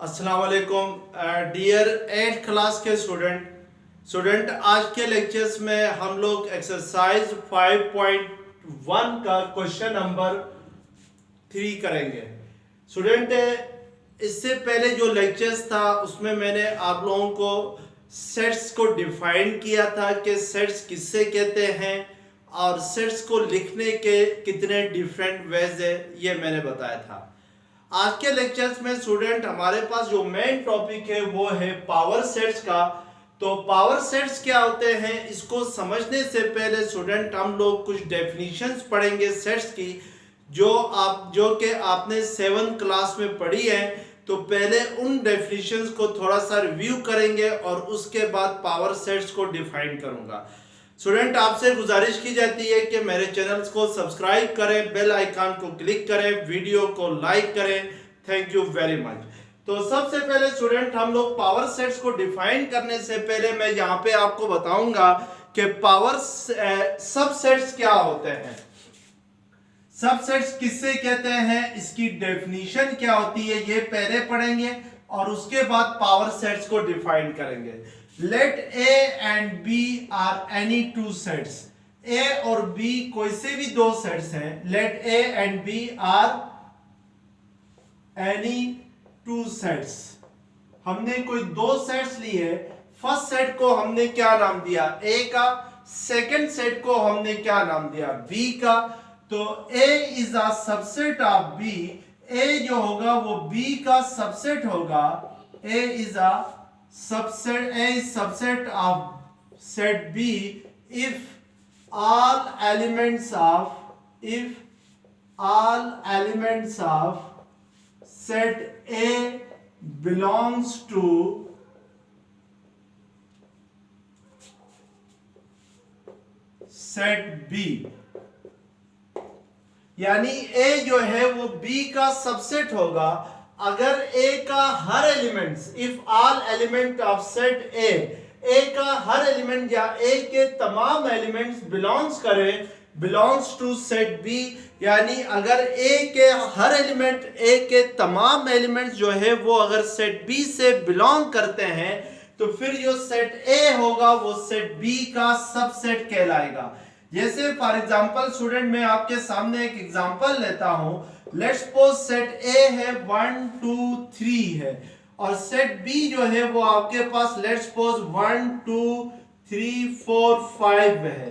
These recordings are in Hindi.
अस्सलाम वालेकुम डियर 8th क्लास के स्टूडेंट आज के लेक्चर्स में हम लोग एक्सरसाइज 5.1 का क्वेश्चन नंबर 3 करेंगे। स्टूडेंट इससे पहले जो लेक्चर्स था उसमें मैंने आप लोगों को सेट्स को डिफाइन किया था कि सेट्स किससे कहते हैं और सेट्स को लिखने के कितने डिफरेंट वेज है, ये मैंने बताया था। आज के लेक्चर्स में स्टूडेंट हमारे पास जो मेन टॉपिक है वो है पावर सेट्स का। तो पावर सेट्स क्या होते हैं, इसको समझने से पहले स्टूडेंट हम लोग कुछ डेफिनेशंस पढ़ेंगे सेट्स की, जो कि आपने 7th क्लास में पढ़ी है। तो पहले उन डेफिनेशंस को थोड़ा सा रिव्यू करेंगे और उसके बाद पावर सेट्स को डिफाइन करूंगा। स्टूडेंट आपसे गुजारिश की जाती है कि मेरे चैनल्स को सब्सक्राइब करें, बेल आइकन को क्लिक करें, वीडियो को लाइक करें। Thank you very much. तो सबसे पहले स्टूडेंट हम लोग पावर सेट्स को डिफाइन करने से पहले मैं यहाँ पे आपको बताऊंगा कि पावर सबसेट्स क्या होते हैं, सबसेट्स किससे कहते हैं, इसकी डेफिनेशन क्या होती है, ये पहले पढ़ेंगे और उसके बाद पावर सेट्स को डिफाइन करेंगे। Let A and B are any two sets. A और B कोई से भी दो सेट्स हैं। Let A and B are any two sets. हमने कोई दो सेट्स लिए। फर्स्ट सेट को हमने क्या नाम दिया, A का। सेकंड सेट को हमने क्या नाम दिया, B का। तो A is a subset of B. A जो होगा वो B का सबसेट होगा। A is a subset of set B if all elements of set A belongs to set B। यानी A जो है वो B का सबसेट होगा अगर A का हर elements, if all element of set A का हर एलिमेंट या A के तमाम elements belongs to set B। यानी अगर A के हर एलिमेंट, A के तमाम एलिमेंट्स जो है वो अगर सेट B से बिलोंग करते हैं तो फिर जो सेट A होगा वो सेट B का सबसेट कहलाएगा। जैसे फॉर एग्जांपल स्टूडेंट मैं आपके सामने एक एग्जांपल लेता हूं। लेट्स सपोज सेट A है 1 2 3 है और सेट B जो है वो आपके पास लेट्स सपोज 1 2 3 4 5 है।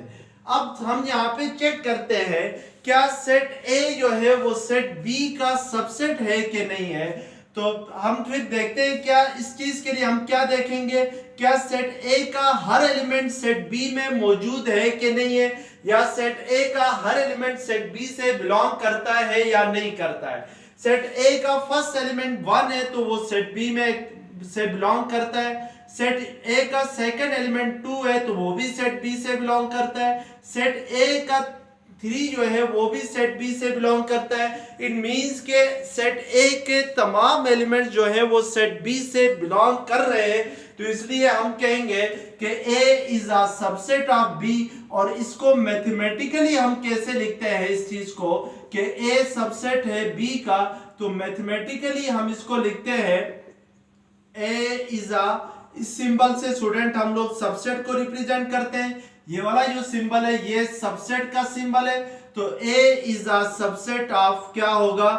अब हम यहाँ पे चेक करते हैं क्या सेट A जो है वो सेट B का सबसेट है कि नहीं है। तो हम फिर देखते हैं क्या इस चीज के लिए हम क्या देखेंगे, क्या सेट A का हर एलिमेंट सेट B में मौजूद है कि नहीं है, या सेट A का हर एलिमेंट सेट B से बिलोंग करता है या नहीं करता है। सेट A का फर्स्ट एलिमेंट 1 है तो वो सेट B में से बिलोंग करता है। सेट A का सेकंड एलिमेंट 2 है तो वो भी सेट B से बिलोंग करता है। सेट A का 3 जो है वो भी सेट B से बिलोंग करता है। इट मींस के सेट A के तमाम एलिमेंट्स जो है वो सेट B से बिलोंग कर रहे हैं। तो इसलिए हम कहेंगे कि A is a subset of B। और इसको मैथमेटिकली हम कैसे लिखते हैं इस चीज को कि A सबसेट है B का, तो मैथमेटिकली हम इसको लिखते हैं A इज अ, इस सिंबल से स्टूडेंट हम लोग सबसेट को रिप्रेजेंट करते हैं। ये वाला जो सिंबल है ये सबसेट का सिंबल है। तो A is a subset of क्या होगा,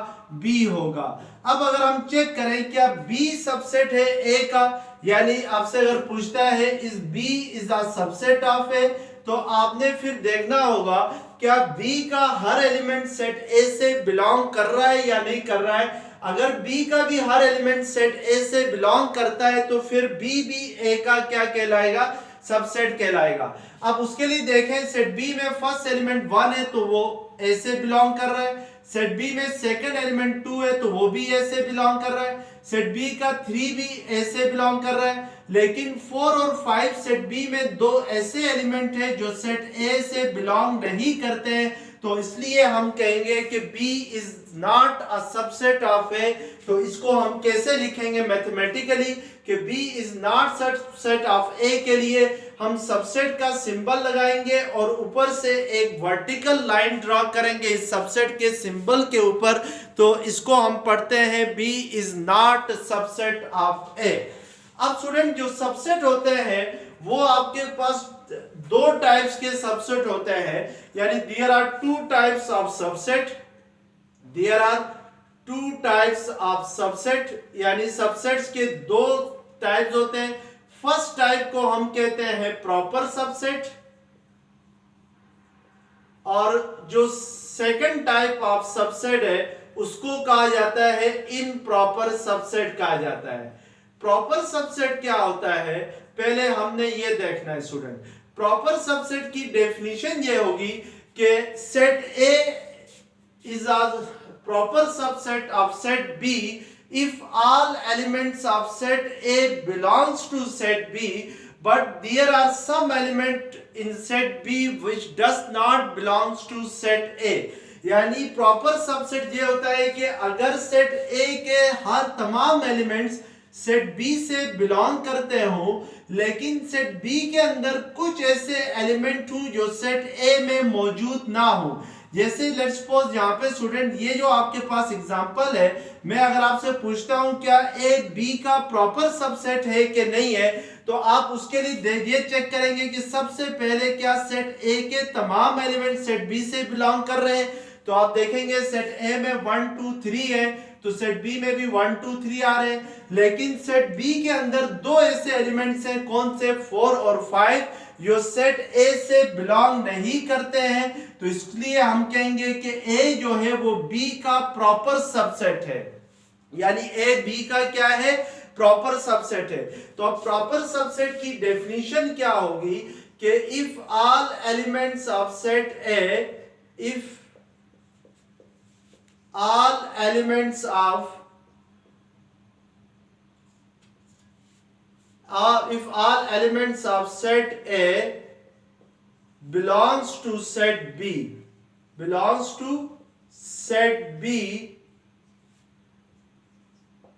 B होगा। अब अगर हम चेक करें क्या B सबसेट है A का, यानी आपसे अगर पूछता है is B is a subset of A, तो आपने फिर देखना होगा क्या B का हर एलिमेंट सेट A से बिलोंग कर रहा है या नहीं कर रहा है। अगर B का भी हर एलिमेंट सेट A से बिलोंग करता है तो फिर B भी A का क्या कहलाएगा, सबसेट कहलाएगा। अब उसके लिए देखें सेट B में फर्स्ट एलिमेंट 1 है तो वो A से बिलोंग कर रहा है। सेट B में सेकंड एलिमेंट 2 है तो वो भी A से बिलोंग कर रहा है। सेट B का 3 भी A से बिलोंग कर रहा है। लेकिन 4 और 5 सेट बी में दो ऐसे एलिमेंट हैं जो सेट ए से बिलोंग नहीं करते हैं, तो इसलिए हम कहेंगे कि B is not a subset of A. तो इसको हम कैसे लिखेंगे मैथमेटिकली कि B is not subset of A के लिए हम सबसेट का सिंबल लगाएंगे और ऊपर से एक वर्टिकल लाइन ड्रॉ करेंगे इस सबसेट के सिंबल के ऊपर। तो इसको हम पढ़ते हैं B is not subset of A. अब स्टूडेंट जो सबसेट होते हैं वो आपके पास दो टाइप्स के सबसेट होते हैं, यानी there are two types of subset. There are two types of subset, यानी सबसेट्स के दो टाइप्स होते हैं। फर्स्ट टाइप को हम कहते हैं प्रॉपर सबसेट, और जो सेकंड टाइप ऑफ सबसेट है उसको कहा जाता है इम्प्रॉपर सबसेट कहा जाता है। प्रॉपर सबसेट क्या होता है, पहले हमने ये देखना है स्टूडेंट। प्रॉपर सबसेट की डेफिनेशन ये होगी कि set A is a proper subset of set B if all elements of set A belongs to set B but there are some element in set B which does not belongs to set A। यानी प्रॉपर सबसेट ये होता है कि अगर सेट A के हर तमाम एलिमेंट्स सेट B से बिलोंग करते हो लेकिन सेट B के अंदर कुछ ऐसे एलिमेंट हो जो सेट A में मौजूद ना हो। जैसे लेट्स सपोज यहाँ पे स्टूडेंट ये जो आपके पास एग्जांपल है, मैं अगर आपसे पूछता हूं क्या ए बी का प्रॉपर सबसेट है कि नहीं है, तो आप उसके लिए ये चेक करेंगे कि सबसे पहले क्या सेट ए के तमाम एलिमेंट सेट बी से बिलोंग कर रहे हैं। तो आप देखेंगे सेट ए में 1 2 3 है तो सेट बी में भी 1 2 3 आ रहे हैं, लेकिन सेट बी के अंदर दो ऐसे एलिमेंट्स हैं, कौन से 4 और 5, जो सेट ए से बिलोंग नहीं करते हैं। तो इसलिए हम कहेंगे कि ए जो है वो बी का प्रॉपर सबसेट है, यानी ए बी का क्या है, प्रॉपर सबसेट है। तो अब प्रॉपर सबसेट की डेफिनेशन क्या होगी कि if all elements of set A, if all elements of if all elements of set A belongs to set B, belongs to set B,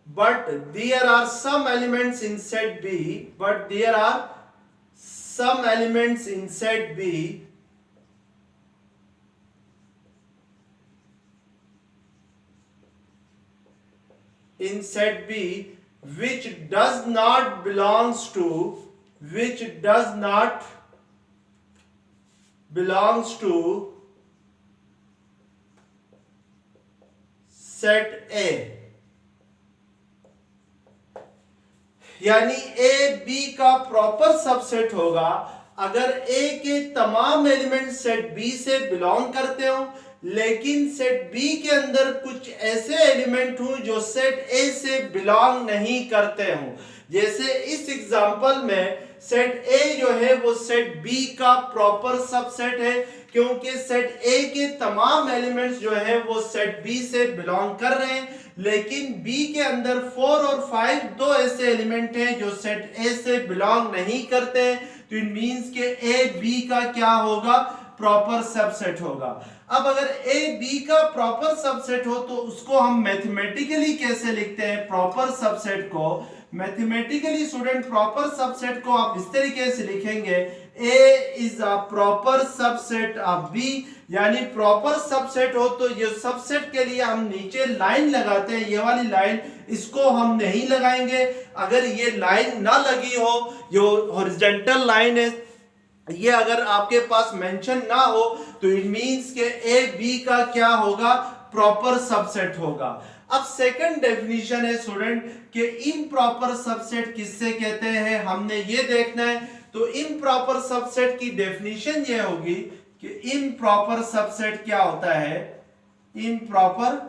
but there are some elements in set B, but there are some elements in set B in set B which does not belongs to set A। यानी ए बी का प्रॉपर सबसेट होगा अगर ए के तमाम एलिमेंट सेट बी से बिलोंग करते हो लेकिन सेट बी के अंदर कुछ ऐसे एलिमेंट हो जो सेट ए से बिलोंग नहीं करते हो। जैसे इस एग्जांपल में सेट ए जो है वो सेट बी का प्रॉपर सबसेट है क्योंकि सेट ए के तमाम एलिमेंट्स जो है वो सेट बी से बिलोंग कर रहे हैं, लेकिन बी के अंदर 4 और 5 दो ऐसे एलिमेंट हैं जो सेट ए से बिलोंग नहीं करते हैं। तो इट मींस कि ए बी का क्या होगा, प्रॉपर सबसेट होगा। अब अगर ए बी का प्रॉपर सबसेट हो तो उसको हम मैथमेटिकली कैसे लिखते हैं प्रॉपर सबसेट को। मैथमेटिकली स्टूडेंट प्रॉपर सबसेट को आप इस तरीके से लिखेंगे, A is a proper subset of B. यानी प्रॉपर सबसेट हो तो ये सबसेट के लिए हम नीचे लाइन लगाते हैं, ये वाली लाइन, इसको हम नहीं लगाएंगे। अगर ये लाइन ना लगी हो, जो हॉरिजॉन्टल लाइन है ये अगर आपके पास मेंशन ना हो तो इट मींस के ए बी का क्या होगा, प्रॉपर सबसेट होगा। अब सेकंड डेफिनेशन है स्टूडेंट कि इम्प्रॉपर सबसेट किससे कहते हैं, हमने ये देखना है। तो इम्प्रॉपर सबसेट की डेफिनेशन ये होगी कि इम्प्रॉपर सबसेट क्या होता है, improper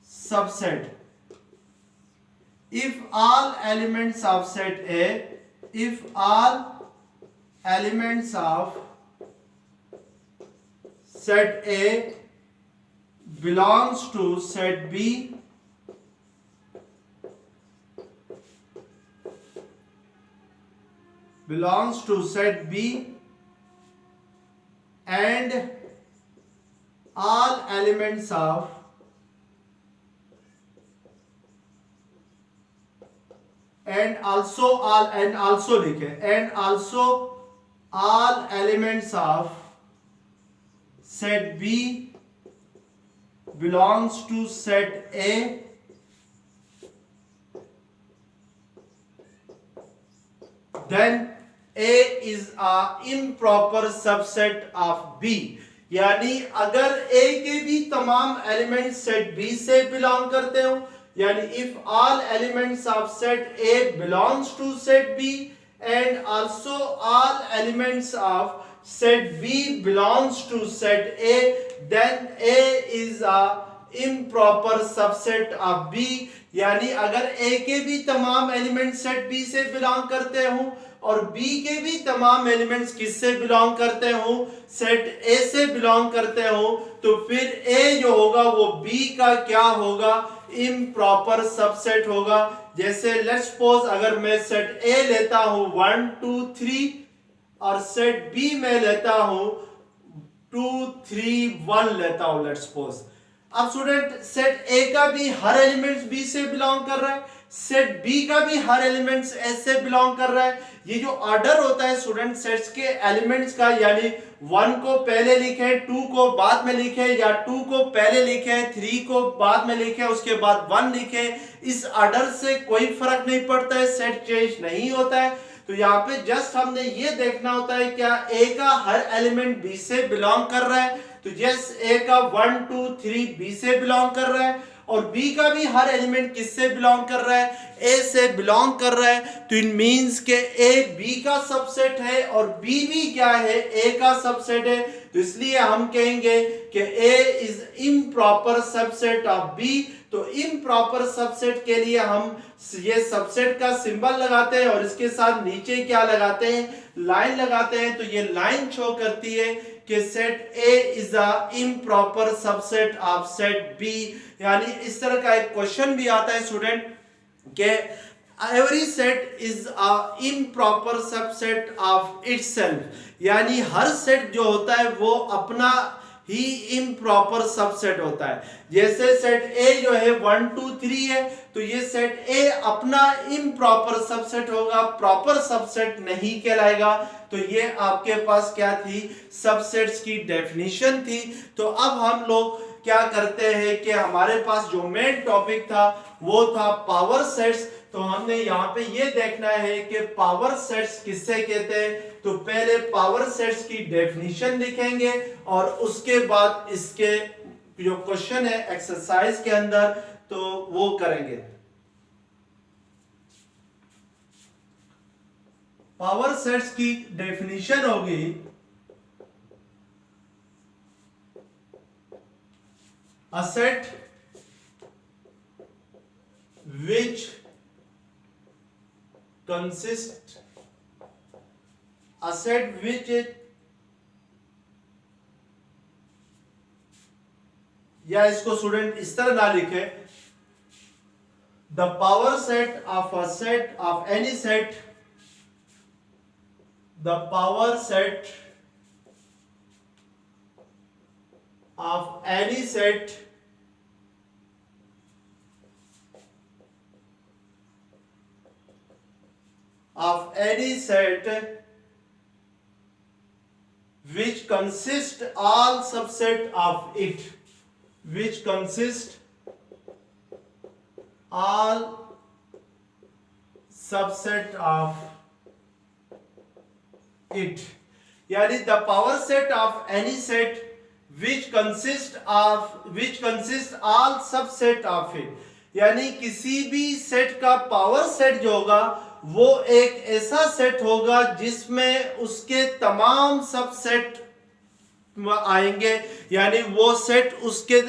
subset if all elements of set A, if all elements of set A belongs to set B belongs to set B and all elements of and also लिखे and also all elements of set B belongs to set A then A is a improper subset of B। यानी अगर A के भी तमाम एलिमेंट सेट B से बिलोंग करते हो, यानी if all elements of set A belongs to set B and also all elements of set B belongs to set A, then A is a improper subset of B। यानी अगर A के भी तमाम एलिमेंट सेट B से बिलोंग करते हो और B के भी तमाम एलिमेंट्स किससे बिलोंग करते हो, सेट A से बिलोंग करते हो, तो फिर A जो होगा वो B का क्या होगा, इम्प्रॉपर सबसेट होगा। जैसे लेट्स सपोज अगर मैं सेट A लेता हूं 1 2 3 और सेट B में लेता हूं 2 3 1 लेता हूं लेट्स सपोज। अब स्टूडेंट सेट A का भी हर एलिमेंट B से बिलोंग कर रहा है, सेट B का भी हर एलिमेंट्स S से बिलोंग कर रहा है। ये जो ऑर्डर होता है स्टूडेंट सेट्स के एलिमेंट्स का, यानी 1 को पहले लिखे 2 को बाद में लिखे या 2 को पहले लिखे 3 को बाद में लिखे उसके बाद 1 लिखे, इस ऑर्डर से कोई फर्क नहीं पड़ता है, सेट चेंज नहीं होता है। तो यहाँ पे जस्ट हमने ये देखना होता है क्या A का हर एलिमेंट B से बिलोंग कर रहा है, तो यस A का 1 2 3 B से बिलोंग कर रहा है और B का भी हर एलिमेंट किससे बिलोंग कर रहा है, A से बिलोंग कर रहा है। तो इट मींस के A B का सबसेट है और B भी क्या है, A का सबसेट है। तो इसलिए हम कहेंगे कि A is improper subset of B। तो इम्प्रॉपर सबसेट के लिए हम ये सबसेट का सिंबल लगाते हैं और इसके साथ नीचे क्या लगाते हैं, लाइन लगाते हैं। तो ये लाइन शो करती है कि set A is a improper subset of set B। यानी इस तरह का एक क्वेश्चन भी आता है स्टूडेंट के every set is a improper subset of itself, यानी हर सेट जो होता है वो अपना ही इम्प्रॉपर सबसेट होता है। जैसे सेट A जो है 1 2 3 है, तो ये सेट A अपना इम्प्रॉपर सबसेट होगा, प्रॉपर सबसेट नहीं कहलाएगा। तो ये आपके पास क्या थी, सबसेट्स की डेफिनेशन थी। तो अब हम लोग क्या करते हैं कि हमारे पास जो मेन टॉपिक था वो था पावर सेट्स। तो हमने यहाँ पे ये देखना है कि पावर सेट्स किससे कहते हैं। तो पहले पावर सेट्स की डेफिनेशन लिखेंगे और उसके बाद इसके जो क्वेश्चन है एक्सरसाइज के अंदर तो वो करेंगे। पावर सेट्स की डेफिनेशन होगी a set which consists a set which या इसको स्टूडेंट इस तरह ना लिखे, the power set of a set of any set, the power set of any set which consist all subset of it, which consist all subset of it, यानी the power set of any set which consist all subset of it, यानी किसी भी सेट का पावर सेट जो होगा वो एक ऐसा सेट होगा जिसमें उसके तमाम सबसेट आएंगे। यानी वो सेट उसके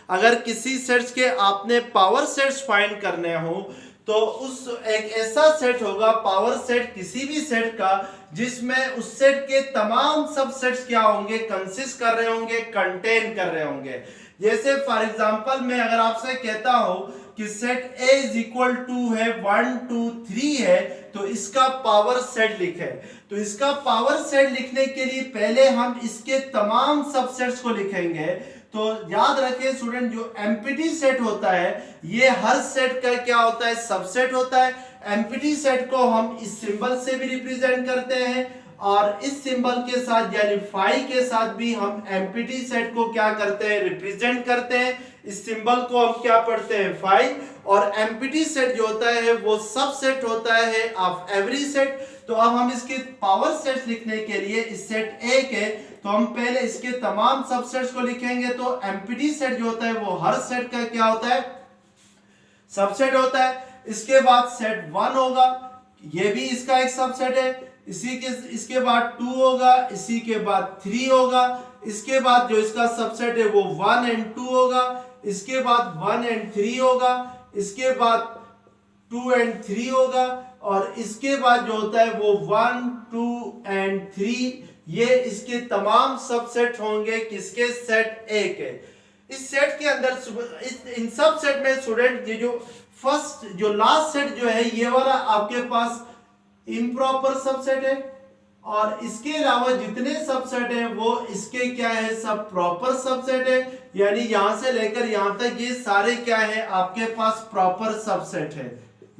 अगर किसी सेट्स के आपने पावर सेट्स फाइंड करने हो तो उस एक ऐसा सेट होगा पावर सेट किसी भी सेट का जिसमें उस सेट के तमाम सबसेट्स क्या होंगे, कंसिस्ट कर रहे होंगे, कंटेन कर रहे होंगे। जैसे फॉर एग्जांपल मैं अगर आपसे कहता हूं कि set A is equal to है 1 2 3 है, तो इसका पावर सेट लिखे। तो इसका पावर सेट लिखने के लिए पहले हम इसके तमाम सबसेट्स को लिखेंगे। तो याद रखें स्टूडेंट, जो एम्प्टी सेट होता है ये हर सेट का क्या होता है, सबसेट होता है। एम्प्टी सेट को हम इस सिंबल से भी रिप्रेजेंट करते हैं और इस सिंबल के साथ यानी फाई के साथ भी हम एम्प्टी सेट को क्या करते हैं, रिप्रेजेंट करते हैं। इस सिंबल को हम क्या पढ़ते हैं, फाई। और एम्प्टी सेट जो होता है वो सबसेट होता है ऑफ एवरी सेट। तो अब हम इसके पावर सेट्स लिखने के लिए इस सेट ए के, तो हम पहले इसके तमाम सबसेट्स को लिखेंगे। तो एम्प्टी सेट जो होता है वो हर सेट का क्या होता है, सबसेट होता है। इसके बाद सेट 1 होगा, ये भी इसका एक सबसेट है। इसके बाद 2 होगा, इसी के बाद 3 होगा। इसके बाद जो इसका सबसेट है वो 1 एंड 2 होगा। इसके बाद 1 एंड 3 होगा। इसके बाद 2 एंड 3 होगा। और इसके बाद जो होता है वो 1 2 एंड 3, ये इसके तमाम सबसेट होंगे किसके, सेट ए के। इस सेट के अंदर इन सब सेट में स्टूडेंट ये जो फर्स्ट जो लास्ट सेट जो है ये वाला आपके पास इम्प्रॉपर सबसेट है, और इसके अलावा जितने सबसेट हैं वो इसके क्या है, सब प्रॉपर सबसेट है। यानी यहां से लेकर यहां तक ये सारे क्या है, आपके पास प्रॉपर सबसेट है।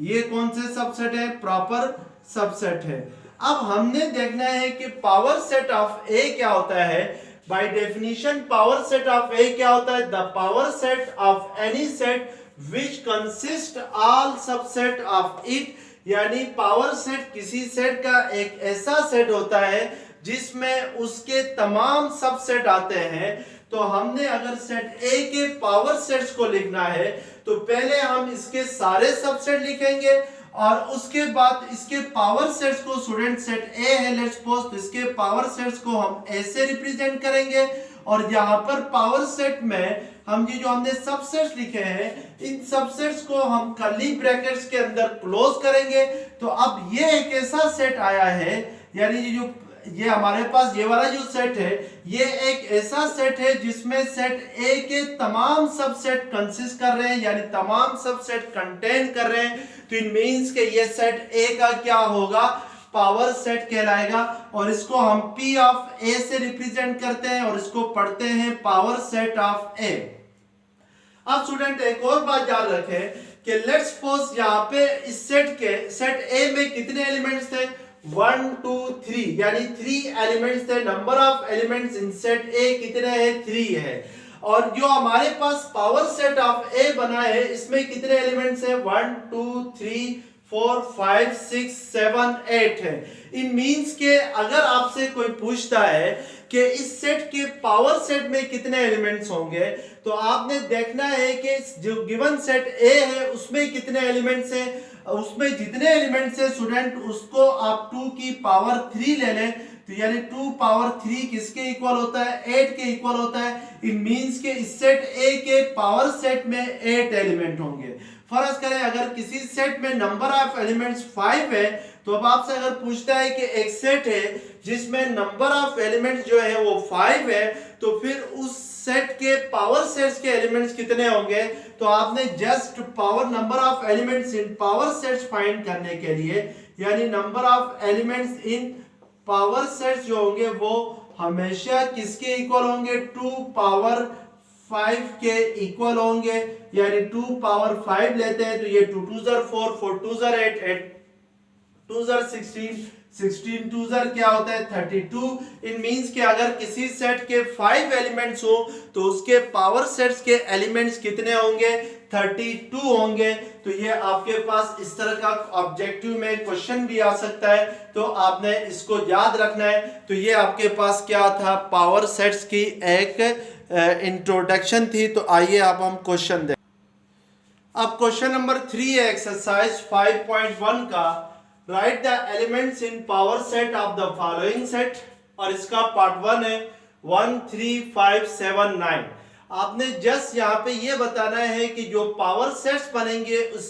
ये कौन से सबसेट है, प्रॉपर सबसेट है। अब हमने देखना है कि पावर सेट ऑफ ए क्या होता है। By definition power set of A क्या होता है, the power set of any set which consist all subset of it. यानी पावर सेट किसी सेट का एक ऐसा सेट होता है जिसमें उसके तमाम सबसेट आते हैं। तो हमने अगर सेट ए के पावर सेट्स को लिखना है तो पहले हम इसके सारे सबसेट लिखेंगे और उसके बाद इसके पावर सेट्स को, स्टूडेंट सेट ए है लेट्स सपोज, तो इसके पावर सेट्स को हम ऐसे रिप्रेजेंट करेंगे। और यहाँ पर पावर सेट में हम ये जो हमने सबसेट्स लिखे हैं इन सबसेट्स को हम कर्ली ब्रैकेट्स के अंदर क्लोज करेंगे। तो अब ये एक ऐसा सेट आया है, यानी ये हमारे पास ये वाला जो सेट है ये एक ऐसा सेट है जिसमें सेट ए के तमाम सबसेट कंसिस्ट कर रहे हैं, यानी तमाम सबसेट कंटेन कर रहे हैं। तो इट मींस कि ये सेट ए का क्या होगा, पावर सेट कहलाएगा। और इसको हम P ऑफ A से रिप्रेजेंट करते हैं और इसको पढ़ते हैं पावर सेट ऑफ A। अब स्टूडेंट एक और बात याद रखें कि लेट्स सपोज यहाँ पे इस सेट A में कितने एलिमेंट्स थे, 1 2 3, यानी 3 एलिमेंट्स थे। Number of elements in set A कितने हैं, 3 है। और जो हमारे पास पावर सेट ऑफ A बना है इसमें कितने एलिमेंट्स हैं, 1 2 3 4 5 6 7 8 है। इन मींस के अगर आपसे कोई पूछता है कि इस सेट के पावर सेट में कितने एलिमेंट्स होंगे, तो आपने देखना है कि जो गिवन सेट ए है उसमें कितने एलिमेंट्स हैं। उसमें जितने एलिमेंट्स हैं स्टूडेंट उसको आप 2 की पावर 3 ले लें। तो यानी 2 पावर 3 किसके इक्वल होता है, 8 के इक्वल होता है। इन मींस के इस सेट ए के पावर सेट में 8 एलिमेंट होंगे। फर्ज करें अगर किसी सेट में नंबर ऑफ एलिमेंट्स 5 है, तो अब आपसे अगर पूछता है कि एक सेट है जिसमें नंबर ऑफ एलिमेंट्स जो है वो 5 है, तो फिर उस सेट के पावर सेट्स के एलिमेंट्स कितने होंगे। तो आपने just power number of elements in power sets find करने के लिए, यानी number of elements in power sets जो होंगे वो हमेशा किसके इक्वल होंगे, 2 पावर 5 के इक्वल होंगे। यानी 2 पावर 5 लेते हैं तो ये 2 2 4 4 2 8 8 2 16 16 2 क्या होता है 32। इन मींस कि अगर किसी सेट के 5 एलिमेंट्स हो तो उसके पावर सेट्स के एलिमेंट्स कितने होंगे, 32 होंगे। तो ये आपके पास इस तरह का ऑब्जेक्टिव में क्वेश्चन भी आ सकता है, तो आपने इसको याद रखना है। तो ये आपके पास क्या था, पावर सेट्स की एक इंट्रोडक्शन थी। तो आइए अब हम क्वेश्चन दें। अब क्वेश्चन नंबर 3 है एक्सरसाइज 5.1 का, right the elements in power set of the following set. और इसका पार्ट 1 है 1 3 5 7 9। आपने जस्ट यहाँ पे ये बताना है कि जो पावर सेट्स बनेंगे उस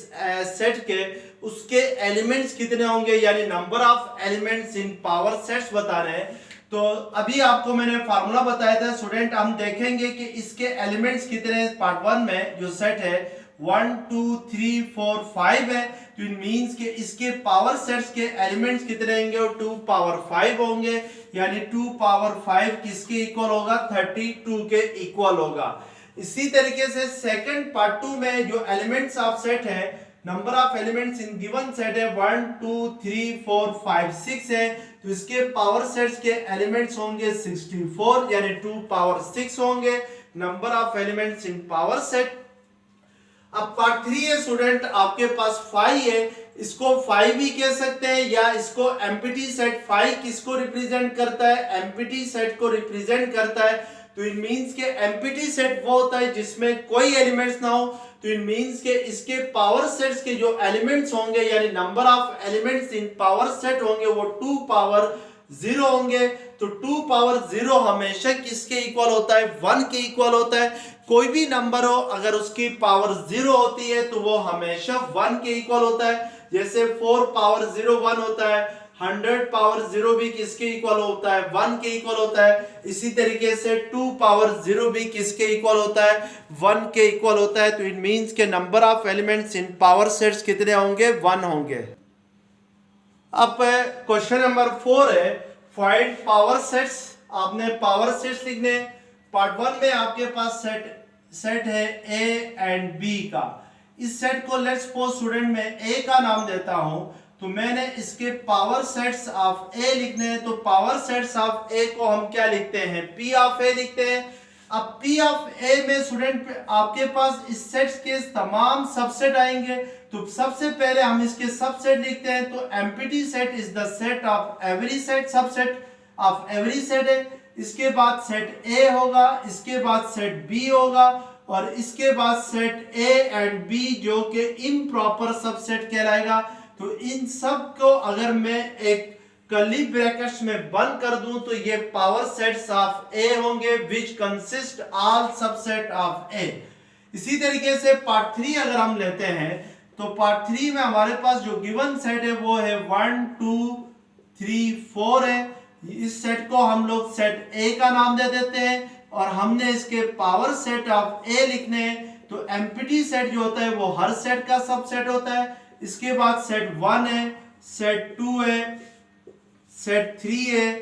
सेट के उसके एलिमेंट्स कितने होंगे, यानी number of elements in power sets बताना है। तो अभी आपको मैंने फार्मूला बताया था स्टूडेंट, हम देखेंगे कि इसके एलिमेंट्स कितने हैं। पार्ट 1 में जो सेट है 1 2 3 4 5 है, तो इट मींस कि इसके पावर सेट्स के एलिमेंट्स कितने होंगे, और 2 पावर 5 होंगे, यानी 2 पावर 5 किसके इक्वल होगा, 32 के इक्वल होगा। इसी तरीके से सेकंड पार्ट 2 में जो एलिमेंट्स ऑफ सेट है, number of elements in given set है 1 2 3 4 5 6 है, तो इसके पावर सेट्स के एलिमेंट्स होंगे 64, यानी 2 पावर 6 होंगे number of elements in power set. अब पार्ट 3 है स्टूडेंट, आपके पास 5 है, इसको 5 भी कह सकते हैं, या इसको एम्प्टी सेट 5 किसको रिप्रेजेंट करता है, एम्प्टी सेट को रिप्रेजेंट करता है। तो इट मींस के एम्प्टी सेट वो होता है जिसमें कोई एलिमेंट्स ना हो, तो इट मींस के इसके पावर सेट्स के जो एलिमेंट्स होंगे, यानी number of elements in power set होंगे, वो 2 पावर 0 होंगे। तो 2 पावर 0 हमेशा किसके इक्वल होता है, 1 के इक्वल होता है। कोई भी नंबर हो अगर उसकी पावर 0 होती है तो वो हमेशा 1 के इक्वल होता है। जैसे 4 पावर 0 1 होता है, 100 पावर 0 भी किसके इक्वल होता है, 1 के इक्वल होता है। इसी तरीके से 2 पावर 0 भी किसके इक्वल होता है, 1 के इक्वल होता है। तो इट मींस के number of elements in power sets कितने होंगे, 1 होंगे। अब क्वेश्चन नंबर 4 है, फाइंड पावर सेट्स। आपने पावर सेट्स लिखने। पार्ट 1 में आपके पास सेट है ए एंड बी का। इस सेट को लेट्स सपोज स्टूडेंट मैं ए का नाम देता हूं, तो मैंने इसके पावर सेट्स ऑफ ए लिखने हैं। तो पावर सेट्स ऑफ ए को हम क्या लिखते हैं, पी ऑफ ए लिखते हैं। अब पी ऑफ ए में स्टूडेंट आपके पास इस सेट्स के तमाम सबसेट आएंगे। तो सबसे पहले हम इसके सबसेट लिखते हैं। तो empty set is the set of every set, subset of every set है। इसके बाद सेट ए होगा, इसके बाद सेट बी होगा, और इसके बाद सेट ए एंड बी जो कि इम्प्रॉपर सबसेट कहलाएगा। तो इन सब को अगर मैं एक कर्ली ब्रैकेट्स में बंद कर दूं तो ये पावर सेट्स ऑफ ए होंगे, which consist all subset of A. इसी तरीके से पार्ट 3 अगर हम लेते हैं, तो पार्ट 3 में हमारे पास जो गिवन सेट है वो है 1 2 3 4 है। इस सेट को हम लोग सेट ए का नाम दे देते हैं, और हमने इसके पावर सेट ऑफ ए लिखने हैं। तो एम्प्टी सेट जो होता है वो हर सेट का सबसेट होता है। इसके बाद सेट 1 है, सेट 2 है, सेट 3 है,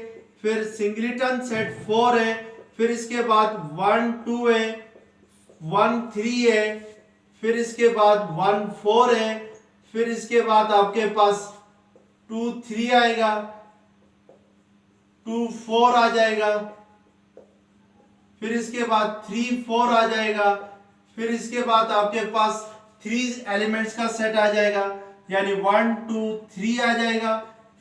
फिर सिंगलेटन सेट 4 है, फिर इसके बाद 1 2 है, 1 3 है, फिर इसके बाद 1 4 है, फिर इसके बाद आपके पास 2 3 आएगा, 2 4 आ जाएगा, फिर इसके बाद 3 4 आ जाएगा, फिर इसके बाद आपके पास 3 एलिमेंट्स का सेट आ जाएगा, यानी 1 2 3 आ जाएगा।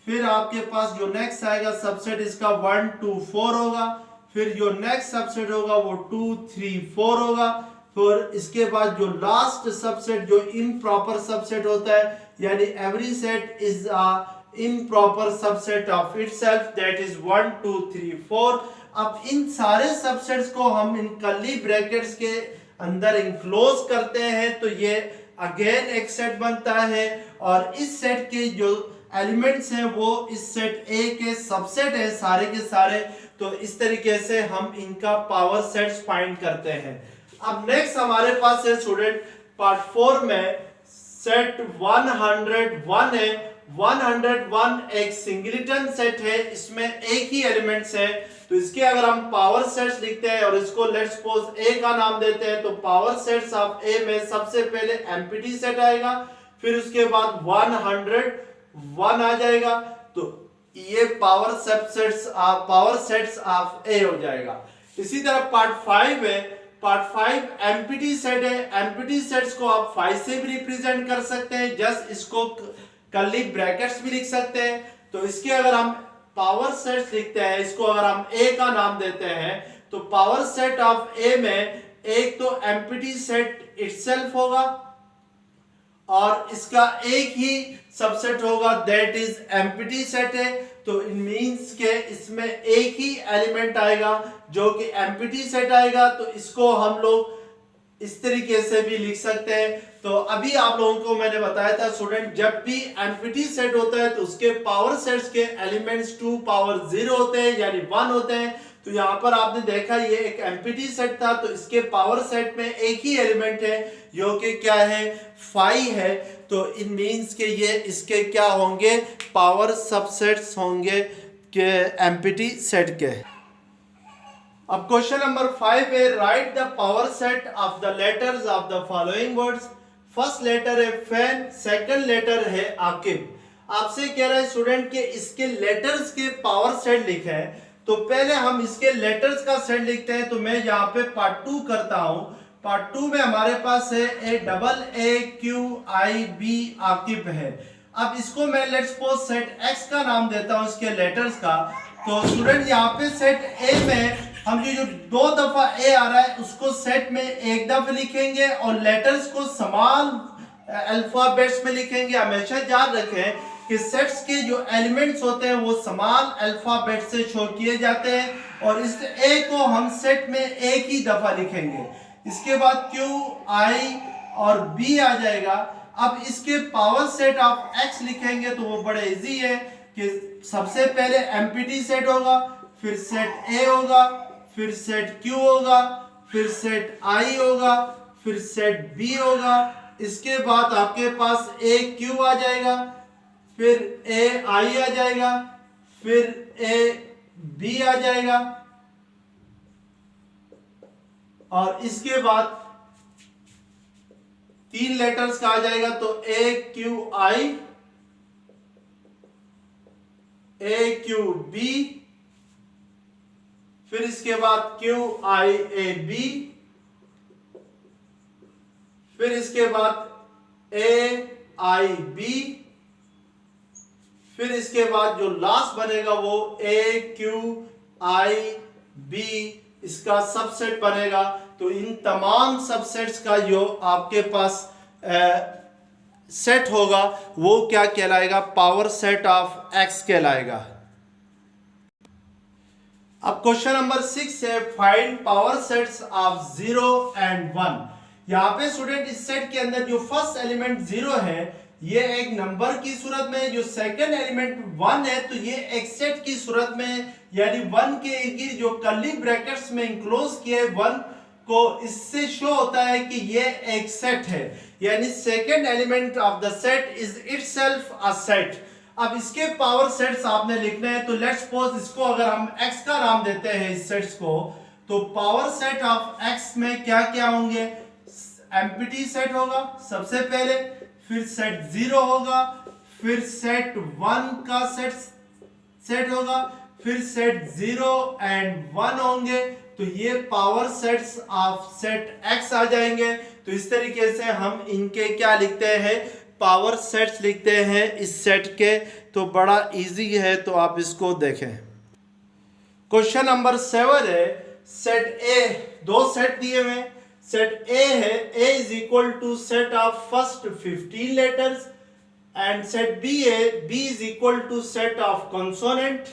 फिर आपके पास जो नेक्स्ट आएगा सबसेट इसका 1 2 4 होगा, फिर जो नेक्स्ट सबसेट होगा वो 2 3 4 होगा। फिर इसके बाद जो लास्ट सबसेट जो इम्प्रॉपर सबसेट होता है, यानी every set is a improper subset of itself, that is 1 2 3 4। अब इन सारे सबसेट्स को हम इन कर्ली ब्रैकेट्स के अंदर इंक्लोज करते हैं, तो ये अगेन एक सेट बनता है, और इस सेट के जो एलिमेंट्स हैं वो इस सेट ए के सबसेट है सारे के सारे। तो इस तरीके से हम इनका पावर सेट्स फाइंड करते हैं। अब नेक्स्ट हमारे पास है स्टूडेंट पार्ट 4 में सेट 101 है। 101 एक सिंगलेटन सेट है, इसमें एक ही एलिमेंट्स है। तो इसके अगर हम पावर सेट्स लिखते हैं और इसको लेट्स सपोज ए का नाम देते हैं, तो पावर सेट्स ऑफ ए में सबसे पहले एम्प्टी सेट आएगा, फिर उसके बाद 101 आ जाएगा। तो ये पावर सेट्स ऑफ ए हो जाएगा। इसी तरह पार्ट 5 है। पार्ट 5 एम्प्टी सेट है। एम्प्टी सेट्स को आप 5 से भी रिप्रेजेंट कर सकते हैं, जस्ट इसको कर्ली ब्रैकेट्स भी लिख सकते हैं। तो इसके अगर हम पावर सेट्स लिखते हैं, इसको अगर हम ए का नाम देते हैं, तो पावर सेट ऑफ ए में एक तो एम्प्टी सेट इटसेल्फ होगा, और इसका एक ही सबसेट होगा, दैट इज एम्प्टी सेट है। तो इट मींस के इसमें एक ही एलिमेंट आएगा जो कि एम्प्टी सेट आएगा। तो इसको हम लोग इस तरीके से भी लिख सकते हैं। तो अभी आप लोगों को मैंने बताया था स्टूडेंट, जब भी एम्प्टी सेट होता है तो उसके पावर सेट्स के एलिमेंट्स 2 पावर 0 होते हैं यानी 1 होते हैं। तो यहाँ पर आपने देखा ये एक एम्प्टी सेट था, तो इसके पावर सेट में एक ही एलिमेंट है जो कि क्या है 5 है। तो इट मींस के ये इसके क्या होंगे पावर सबसेट्स होंगे के एम्प्टी सेट के। अब क्वेश्चन नंबर 5 है write the power set of the letters of the following words. First letter है फैन, सेकंड लेटर है आकिब। आपसे कह रहा है स्टूडेंट के इसके लेटर्स के पावर सेट लिखे हैं। तो पहले हम इसके लेटर्स का सेट लिखते हैं। तो मैं यहाँ पे पार्ट 2 करता हूं। पार्ट 2 में हमारे पास है AAAQIB आकिब है। अब इसको मैं लेट्स सपोज सेट X का नाम देता हूं इसके लेटर्स का। तो स्टूडेंट यहाँ पे सेट A में हम जो 2 दफा A आ रहा है उसको सेट में एक दफा लिखेंगे और लेटर्स को समान अल्फाबेट्स में लिखेंगे। हमेशा याद रखें कि सेट्स के जो एलिमेंट्स होते हैं वो समान अल्फाबेट से शो किए जाते हैं और इस A को हम सेट में एक ही दफा लिखेंगे। इसके बाद Q, I और B आ जाएगा। अब इसके पावर सेट ऑफ X लिखेंगे तो वो बड़े इजी है कि सबसे पहले एम्प्टी सेट होगा, फिर सेट A होगा, फिर सेट Q होगा, फिर सेट I होगा, फिर सेट B होगा। इसके बाद आपके पास AQ आ जाएगा, फिर AI आ जाएगा, फिर AB आ जाएगा और इसके बाद 3 लेटर्स का आ जाएगा तो AQI, AQB, फिर इसके बाद QIAB, फिर इसके बाद AIB, फिर इसके बाद जो लास्ट बनेगा वो AQIB इसका सबसेट बनेगा। तो इन तमाम सबसेट्स का जो आपके पास सेट होगा वो क्या कहलाएगा पावर सेट ऑफ X कहलाएगा। अब क्वेश्चन नंबर 6 है find power sets of 0 and 1। यहाँ पे स्टूडेंट इस सेट के अंदर जो फर्स्ट एलिमेंट 0 है ये एक नंबर की सूरत में, जो सेकंड एलिमेंट 1 है तो ये एक सेट की सूरत में यानी 1 के इर्द जो कर्ली ब्रैकेट्स में इंक्लोज किए 1 को, इससे शो होता है कि ये एक सेट है यानी second element of the set is itself a set. अब इसके पावर सेट्स आपने लिखने हैं। तो लेट्स सपोज इसको अगर हम X का नाम देते हैं इस सेट्स को, तो पावर सेट ऑफ X में क्या क्या होंगे एम्प्टी सेट होगा सबसे पहले, फिर सेट 0 होगा, फिर सेट 1 का सेट होगा, फिर सेट 0 एंड 1 होंगे। तो ये power sets of set X आ जाएंगे। तो इस तरीके से हम इनके क्या लिखते हैं पावर सेट्स लिखते हैं इस सेट के। तो बड़ा इजी है तो आप इसको देखें। क्वेश्चन नंबर 7 है सेट A, 2 सेट दिए हुए। सेट A है A is equal to set of first 15 letters and set B है B is equal to set of consonant.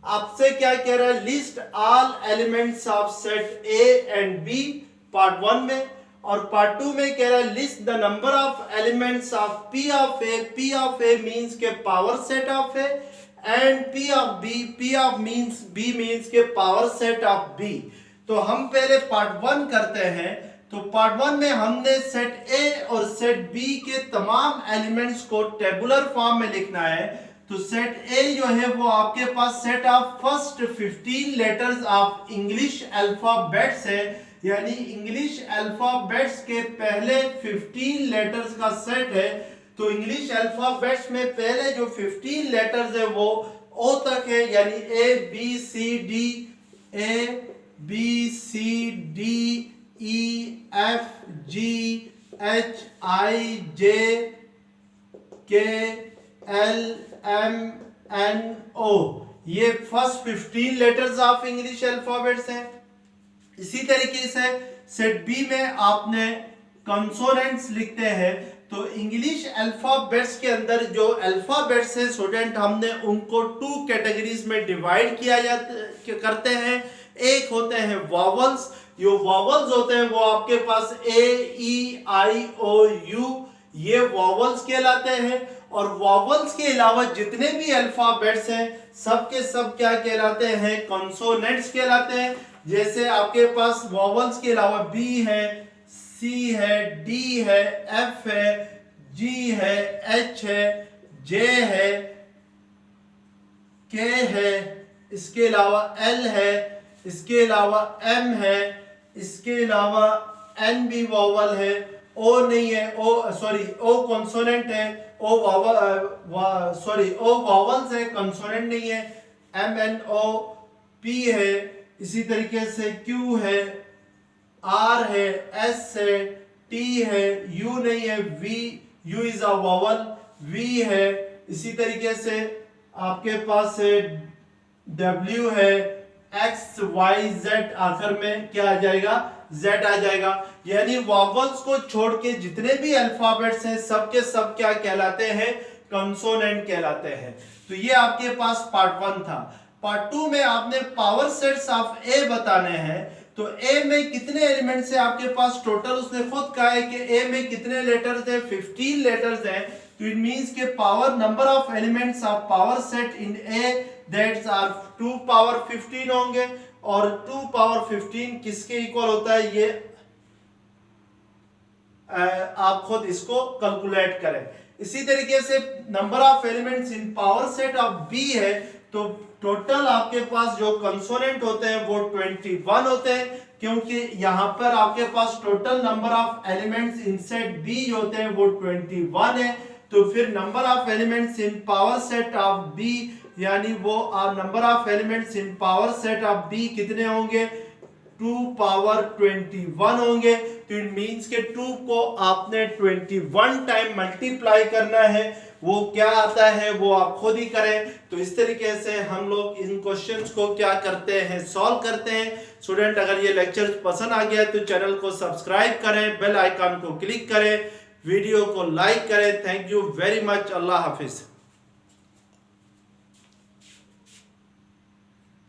आपसे क्या कह रहा है list all elements of set A and B part 1 में, और पार्ट 2 में कह रहा है list the number of elements of P of A। P of A means के power set of A and P of B, P of B means के पावर सेट ऑफ B। तो हम पहले पार्ट 1 करते हैं। तो पार्ट 1 में हमने सेट A और सेट B के तमाम एलिमेंट्स को टेबुलर फॉर्म में लिखना है। तो सेट A जो है वो आपके पास set of first 15 letters of English alphabets है यानी इंग्लिश अल्फाबेट्स के पहले 15 लेटर्स का सेट है। तो इंग्लिश अल्फाबेट्स में पहले जो 15 लेटर्स है वो O तक है यानी A B C D, A B C D E F G H I J K L M N O, ये first 15 letters of English alphabets हैं। इसी तरीके से सेट बी में आपने कंसोनेंट्स लिखते हैं। तो इंग्लिश अल्फाबेट्स के अंदर जो अल्फाबेट्स है स्टूडेंट हमने उनको 2 कैटेगरीज में डिवाइड किया करते हैं। एक होते हैं वॉवल्स ये वॉवल्स होते हैं वो आपके पास ए ई आई ओ यू, ये वॉवल्स कहलाते हैं। और वॉवल्स के अलावा जितने भी अल्फाबेट्स हैं सब के सब क्या कहलाते हैं, कॉन्सोनेंट्स कहलाते हैं। जैसे आपके पास वॉवल्स के अलावा बी है, सी है, डी है, एफ है, जी है, एच है, जे है, के है, इसके अलावा एल है, इसके अलावा एम है, इसके अलावा एन भी वॉवल है, ओ नहीं है, ओ कॉन्सोनेंट है, ओ वॉवल्स है, कॉन्सोनेंट नहीं है, एम एन ओ, पी है, इसी तरीके से क्यू है, आर है, एस है, टी है, यू नहीं है, V, U is a vowel, V है, इसी तरीके से आपके पास है डब्ल्यू है, एक्स वाई जेड, आखिर में क्या आ जाएगा, जेड आ जाएगा। यानी वॉवल्स को छोड़ के जितने भी अल्फाबेट्स हैं सब के सब क्या कहलाते हैं, कंसोनेंट कहलाते हैं। तो ये आपके पास पार्ट 1 था। पार्ट 2 में आपने पावर सेट्स ऑफ ए बताने हैं। तो ए में कितने एलिमेंट्स है आपके पास टोटल, उसने खुद कहा है कि ए में कितने लेटर्स हैं, 15 लेटर्स हैं। तो इट मींस के power number of elements of power set in A that's are 2 power 15 होंगे। और 2 पावर 15 किसके इक्वल होता है, ये आप खुद इसको कैलकुलेट करें। इसी तरीके से number of elements in power set of B है, तो टोटल आपके पास जो कंसोनेंट होते हैं वो 21 होते हैं, क्योंकि यहां पर आपके पास total number of elements in set B होते हैं वो 21 है। तो फिर number of elements in power set of B, यानी वो number of elements in power set of B कितने होंगे, 2 पावर 21 होंगे। तो इट मींस के 2 को आपने 21 टाइम मल्टीप्लाई करना है। वो क्या आता है वो आप खुद ही करें। तो इस तरीके से हम लोग इन क्वेश्चंस को क्या करते हैं, सॉल्व करते हैं। स्टूडेंट अगर ये लेक्चर पसंद आ गया तो चैनल को सब्सक्राइब करें, बेल आइकन को क्लिक करें, वीडियो को लाइक करें। Thank you very much. Allah Hafiz.